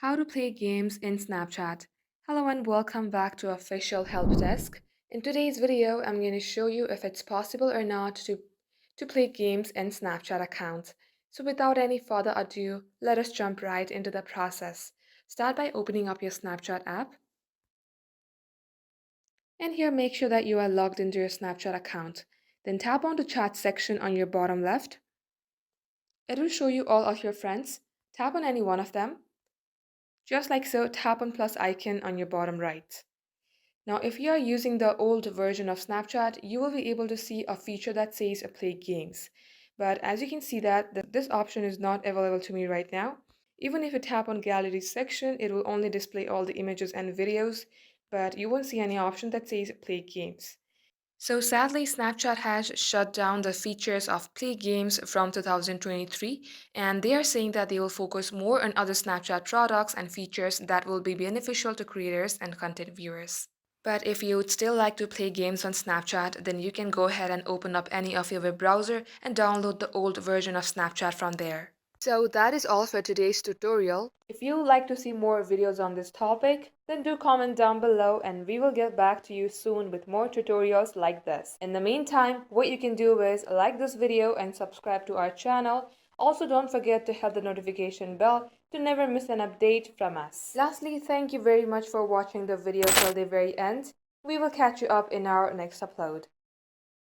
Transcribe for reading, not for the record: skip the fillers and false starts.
How to play games in Snapchat. Hello and welcome back to Official Help Desk. In today's video, I'm going to show you if it's possible or not to play games in Snapchat account. So without any further ado, let us jump right into the process. Start by opening up your Snapchat app. And here make sure that you are logged into your Snapchat account. Then tap on the chat section on your bottom left. It will show you all of your friends. Tap on any one of them. Just like so, tap on plus icon on your bottom right. Now, if you are using the old version of Snapchat, you will be able to see a feature that says play games. But as you can see that this option is not available to me right now. Even if you tap on gallery section, it will only display all the images and videos, but you won't see any option that says play games. So sadly, Snapchat has shut down the features of Play Games from 2023, and they are saying that they will focus more on other Snapchat products and features that will be beneficial to creators and content viewers. But if you would still like to play games on Snapchat, then you can go ahead and open up any of your web browser and download the old version of Snapchat from there. So that is all for today's tutorial. If you would like to see more videos on this topic, then do comment down below and we will get back to you soon with more tutorials like this. In the meantime, what you can do is like this video and subscribe to our channel. Also, don't forget to hit the notification bell to never miss an update from us. Lastly, thank you very much for watching the video till the very end. We will catch you up in our next upload.